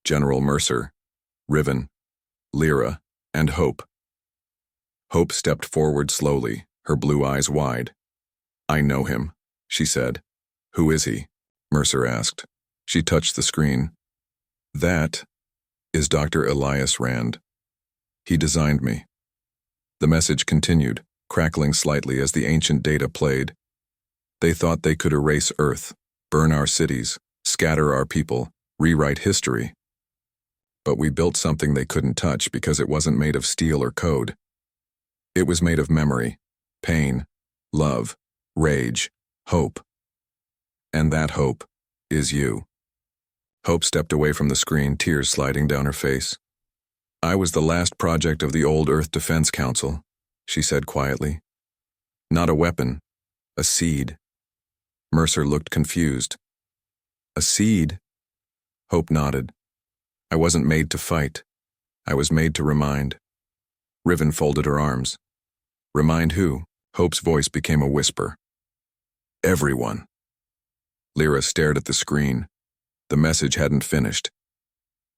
General Mercer, Riven, Lyra, and Hope. Hope stepped forward slowly, her blue eyes wide. "I know him," she said. "Who is he?" Mercer asked. She touched the screen. "That is Dr. Elias Rand. He designed me." The message continued, crackling slightly as the ancient data played. "They thought they could erase Earth, burn our cities, scatter our people, rewrite history. But we built something they couldn't touch because it wasn't made of steel or code. It was made of memory, pain, love, rage, hope. And that hope is you." Hope stepped away from the screen, tears sliding down her face. "I was the last project of the old Earth Defense Council," she said quietly. "Not a weapon, a seed." Mercer looked confused. "A seed?" Hope nodded. "I wasn't made to fight. I was made to remind." Riven folded her arms. "Remind who?" Hope's voice became a whisper. "Everyone." Lyra stared at the screen. The message hadn't finished.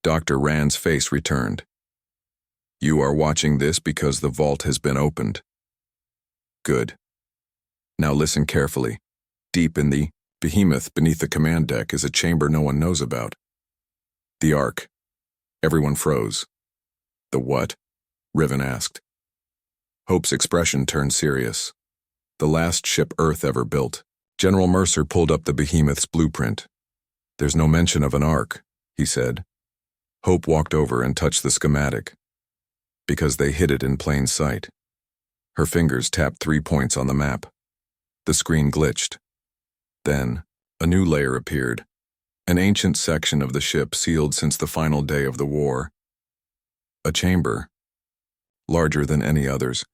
Dr. Rand's face returned. "You are watching this because the vault has been opened." "Good. Now listen carefully. Deep in the behemoth beneath the command deck is a chamber no one knows about. The Ark." Everyone froze. "The what?" Riven asked. Hope's expression turned serious. "The last ship Earth ever built." General Mercer pulled up the behemoth's blueprint. "There's no mention of an Ark," he said. Hope walked over and touched the schematic. "Because they hid it in plain sight." Her fingers tapped 3 points on the map. The screen glitched. Then, a new layer appeared. An ancient section of the ship sealed since the final day of the war. A chamber, larger than any others.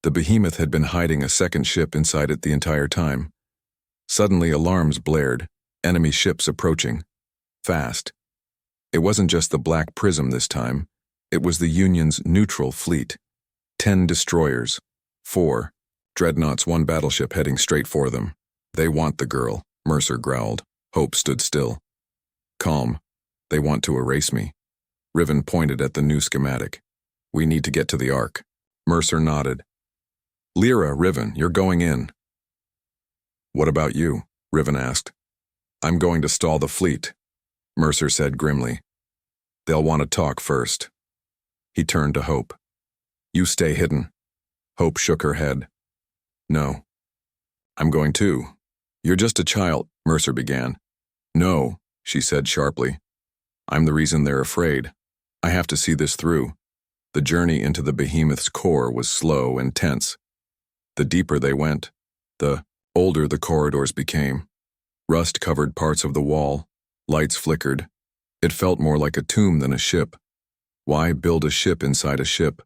The behemoth had been hiding a second ship inside it the entire time. Suddenly alarms blared, enemy ships approaching. Fast. It wasn't just the Black Prism this time. It was the Union's neutral fleet. 10 destroyers. 4 dreadnoughts, 1 battleship heading straight for them. "They want the girl," Mercer growled. Hope stood still. "Calm. They want to erase me." Riven pointed at the new schematic. "We need to get to the Ark." Mercer nodded. "Lyra, Riven, you're going in." "What about you?" Riven asked. "I'm going to stall the fleet," Mercer said grimly. "They'll want to talk first." He turned to Hope. "You stay hidden." Hope shook her head. "No. I'm going too." "You're just a child," Mercer began. "No," she said sharply. "I'm the reason they're afraid. I have to see this through." The journey into the behemoth's core was slow and tense. The deeper they went, the older the corridors became. Rust covered parts of the wall. Lights flickered. It felt more like a tomb than a ship. "Why build a ship inside a ship?"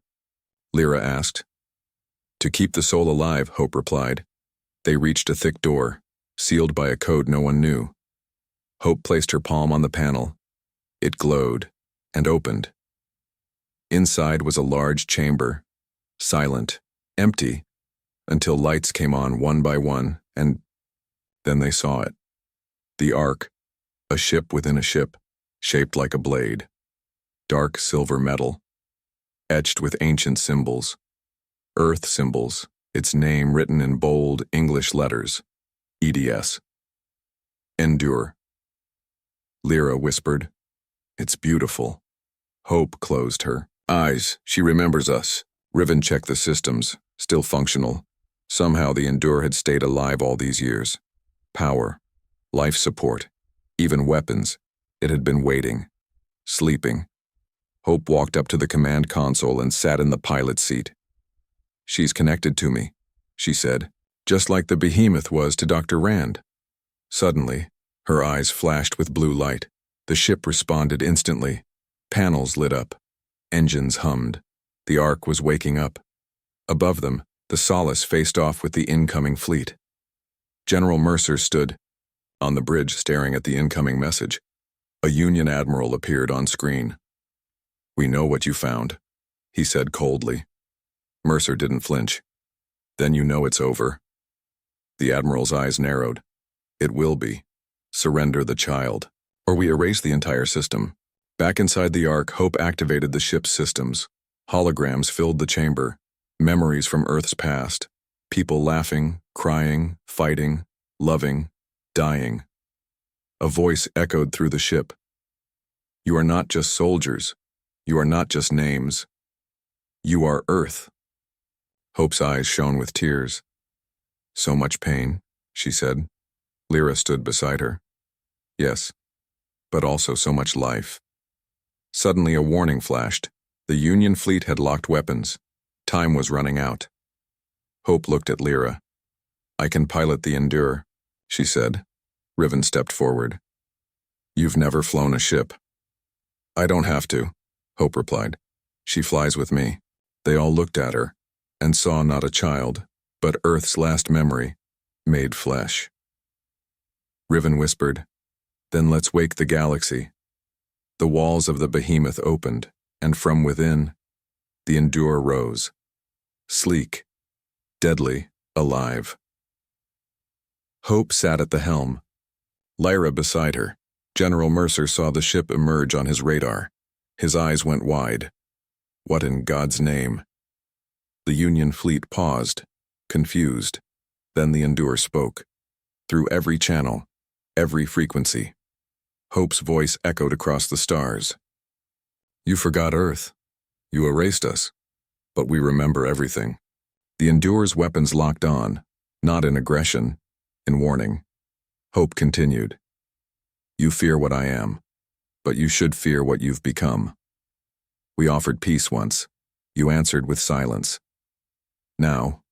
Lyra asked. "To keep the soul alive," Hope replied. They reached a thick door, sealed by a code no one knew. Hope placed her palm on the panel. It glowed and opened. Inside was a large chamber, silent, empty, until lights came on one by one, and then they saw it. The Ark, a ship within a ship, shaped like a blade. Dark silver metal, etched with ancient symbols. Earth symbols, its name written in bold English letters. EDS. Endure. Lyra whispered. "It's beautiful." Hope closed her eyes. "She remembers us." Riven checked the systems, still functional. Somehow the Endure had stayed alive all these years. Power, life support, even weapons. It had been waiting, sleeping. Hope walked up to the command console and sat in the pilot's seat. "She's connected to me," she said, just like the behemoth was to Dr. Rand. Suddenly, her eyes flashed with blue light. The ship responded instantly. Panels lit up. Engines hummed. The Ark was waking up. Above them, the Solace faced off with the incoming fleet. General Mercer stood on the bridge staring at the incoming message. A Union admiral appeared on screen. "We know what you found," he said coldly. Mercer didn't flinch. "Then you know it's over." The admiral's eyes narrowed. "It will be. Surrender the child, or we erase the entire system." Back inside the Ark, Hope activated the ship's systems. Holograms filled the chamber. Memories from Earth's past. People laughing, crying, fighting, loving, dying. A voice echoed through the ship. "You are not just soldiers. You are not just names. You are Earth." Hope's eyes shone with tears. "So much pain," she said. Lyra stood beside her. "Yes, but also so much life." Suddenly a warning flashed. The Union fleet had locked weapons. Time was running out. Hope looked at Lyra. "I can pilot the Endure," she said. Riven stepped forward. "You've never flown a ship." "I don't have to," Hope replied. "She flies with me." They all looked at her and saw not a child, but Earth's last memory, made flesh. Riven whispered, "Then let's wake the galaxy." The walls of the behemoth opened, and from within, the Endure rose. Sleek, deadly, alive. Hope sat at the helm. Lyra beside her. General Mercer saw the ship emerge on his radar. His eyes went wide. What in God's name? The Union fleet paused, confused. Then the Endure spoke. Through every channel, every frequency. Hope's voice echoed across the stars. "You forgot Earth. You erased us. But we remember everything." The Endure's weapons locked on, not in aggression, in warning. Hope continued. "You fear what I am, but you should fear what you've become. We offered peace once. You answered with silence. Now,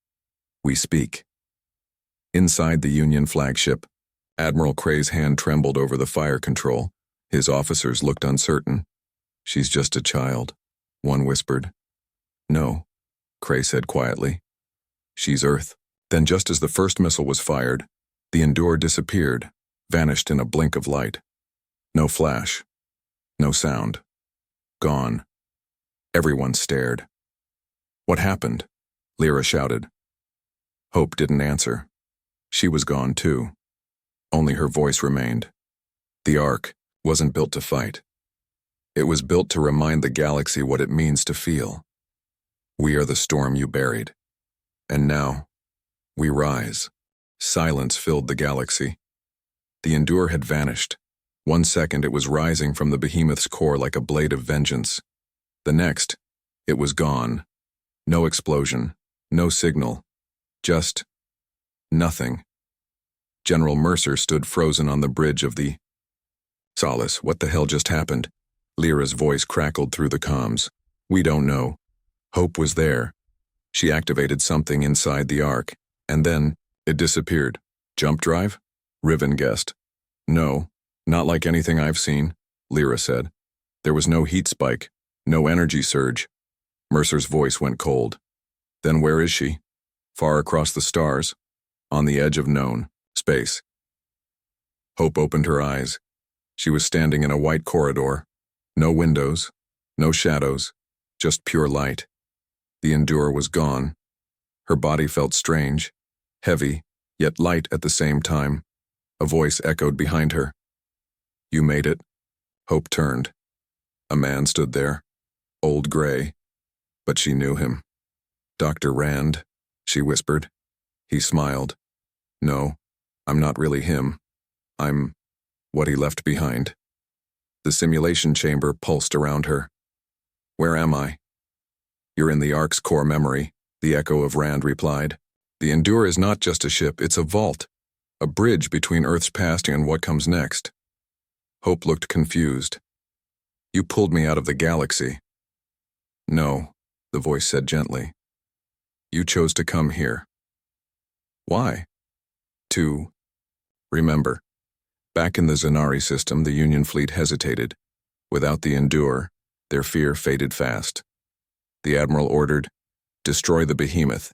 we speak." Inside the Union flagship, Admiral Cray's hand trembled over the fire control. His officers looked uncertain. "She's just a child," one whispered. "No," Cray said quietly. "She's Earth." Then just as the first missile was fired, the Endure disappeared, vanished in a blink of light. No flash. No sound. Gone. Everyone stared. "What happened?" Lyra shouted. Hope didn't answer. She was gone too. Only her voice remained. The Ark wasn't built to fight. It was built to remind the galaxy what it means to feel. We are the storm you buried. And now, we rise. Silence filled the galaxy. The Endure had vanished. 1 second it was rising from the behemoth's core like a blade of vengeance. The next, it was gone. No explosion, no signal, just nothing. General Mercer stood frozen on the bridge of the Solace. "What the hell just happened?" Lyra's voice crackled through the comms. "We don't know." Hope was there. She activated something inside the Ark, and then it disappeared. "Jump drive?" Riven guessed. "No, not like anything I've seen," Lyra said. "There was no heat spike, no energy surge." Mercer's voice went cold. "Then where is she?" "Far across the stars, on the edge of known space." Hope opened her eyes. She was standing in a white corridor. No windows, no shadows, just pure light. The Endure was gone. Her body felt strange, heavy, yet light at the same time. A voice echoed behind her. "You made it." Hope turned. A man stood there, old gray, but she knew him. "Dr. Rand," she whispered. He smiled. "No, I'm not really him. I'm what he left behind." The simulation chamber pulsed around her. "Where am I?" "You're in the Ark's core memory," the echo of Rand replied. "The Endure is not just a ship, it's a vault, a bridge between Earth's past and what comes next." Hope looked confused. You pulled me out of the galaxy. No, the voice said gently. You chose to come here. Why? To remember. Back in the Zanari system, the Union fleet hesitated. Without the Endure, their fear faded fast. The Admiral ordered, destroy the behemoth.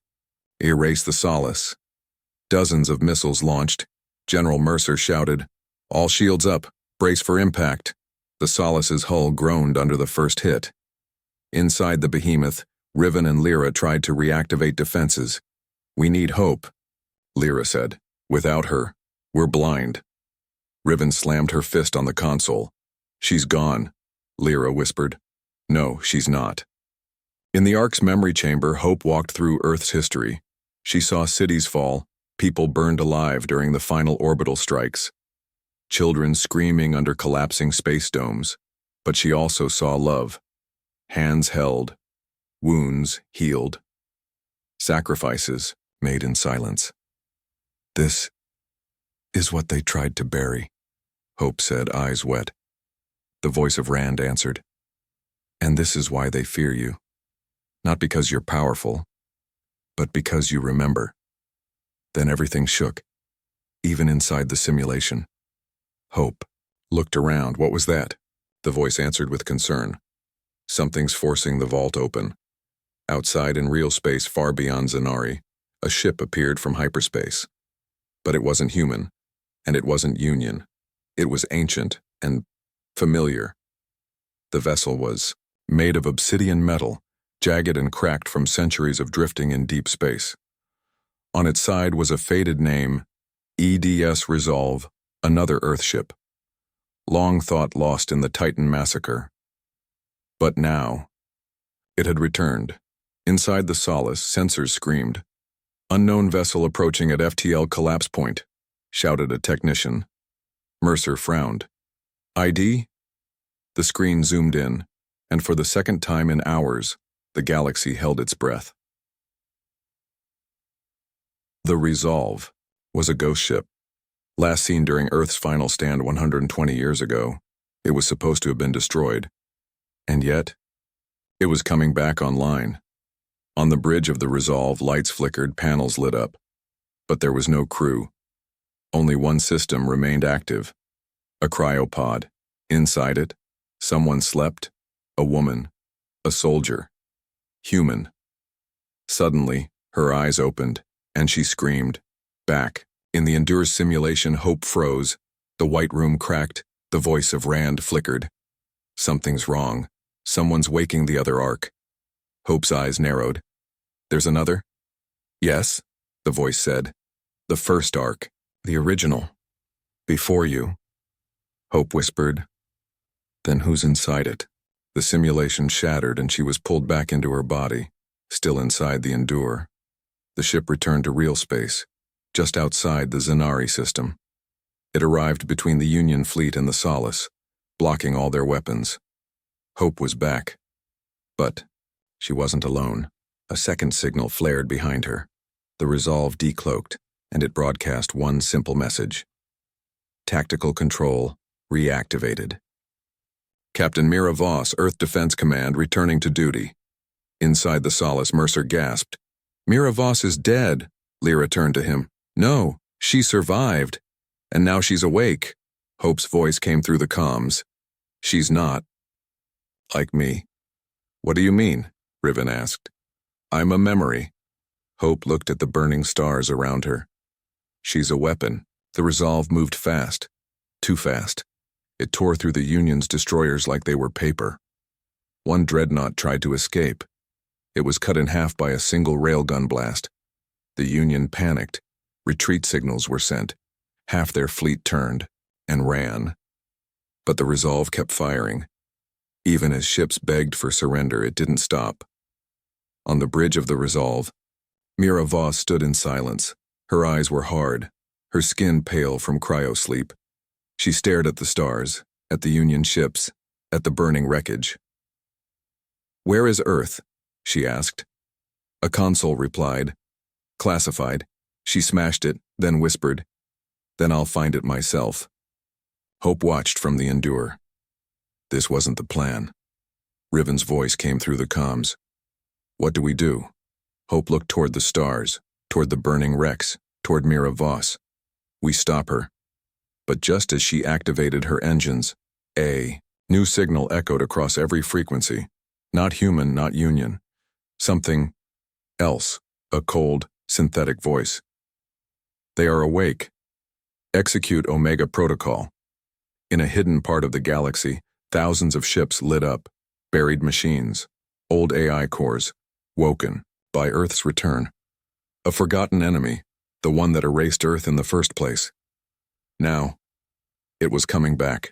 Erase the Solace. Dozens of missiles launched. General Mercer shouted, all shields up, brace for impact. The Solace's hull groaned under the first hit. Inside the behemoth, Riven and Lyra tried to reactivate defenses. We need Hope, Lyra said. Without her, we're blind. Riven slammed her fist on the console. She's gone, Lyra whispered. No, she's not. In the Ark's memory chamber, Hope walked through Earth's history. She saw cities fall, people burned alive during the final orbital strikes, children screaming under collapsing space domes, but she also saw love. Hands held, wounds healed, sacrifices made in silence. This is what they tried to bury, Hope said, eyes wet. The voice of Rand answered, and this is why they fear you. Not because you're powerful, but because you remember. Then everything shook, even inside the simulation. Hope looked around. What was that? The voice answered with concern. Something's forcing the vault open. Outside in real space far beyond Zanari, a ship appeared from hyperspace. But it wasn't human, and it wasn't Union. It was ancient and familiar. The vessel was made of obsidian metal, jagged and cracked from centuries of drifting in deep space. On its side was a faded name, EDS Resolve, another Earthship. Long thought lost in the Titan massacre. But now, it had returned. Inside the Solace, sensors screamed. Unknown vessel approaching at FTL collapse point, shouted a technician. Mercer frowned. ID? The screen zoomed in, and for the second time in hours, the galaxy held its breath. The Resolve was a ghost ship. Last seen during Earth's final stand 120 years ago, it was supposed to have been destroyed. And yet, it was coming back online. On the bridge of the Resolve, lights flickered, panels lit up. But there was no crew. Only one system remained active. A cryopod. Inside it, someone slept. A woman. A soldier. Human. Suddenly, her eyes opened, and she screamed. Back. In the Endure simulation, Hope froze. The white room cracked. The voice of Rand flickered. Something's wrong. Someone's waking the other Ark. Hope's eyes narrowed. There's another? Yes, the voice said. The first Ark. The original. Before you. Hope whispered. Then who's inside it? The simulation shattered and she was pulled back into her body, still inside the Endure. The ship returned to real space, just outside the Zanari system. It arrived between the Union fleet and the Solace, blocking all their weapons. Hope was back. But she wasn't alone. A second signal flared behind her. The Resolve decloaked, and it broadcast one simple message. Tactical control reactivated. Captain Mira Voss, Earth Defense Command, returning to duty. Inside the Solace, Mercer gasped. Mira Voss is dead. Lyra turned to him. No, she survived. And now she's awake. Hope's voice came through the comms. She's not. Like me. What do you mean? Riven asked. I'm a memory. Hope looked at the burning stars around her. She's a weapon. The Resolve moved fast. Too fast. It tore through the Union's destroyers like they were paper. One dreadnought tried to escape. It was cut in half by a single railgun blast. The Union panicked. Retreat signals were sent. Half their fleet turned and ran. But the Resolve kept firing. Even as ships begged for surrender, it didn't stop. On the bridge of the Resolve, Mira Voss stood in silence. Her eyes were hard, her skin pale from cryosleep. She stared at the stars, at the Union ships, at the burning wreckage. Where is Earth? She asked. A console replied. Classified. She smashed it, then whispered, Then I'll find it myself. Hope watched from the Endure. This wasn't the plan. Riven's voice came through the comms. What do we do? Hope looked toward the stars, toward the burning wrecks, toward Mira Voss. We stop her. But just as she activated her engines, a new signal echoed across every frequency. Not human, not Union. Something else, a cold, synthetic voice. They are awake. Execute Omega Protocol. In a hidden part of the galaxy, thousands of ships lit up, buried machines, old AI cores, woken by Earth's return. A forgotten enemy, the one that erased Earth in the first place. Now, it was coming back.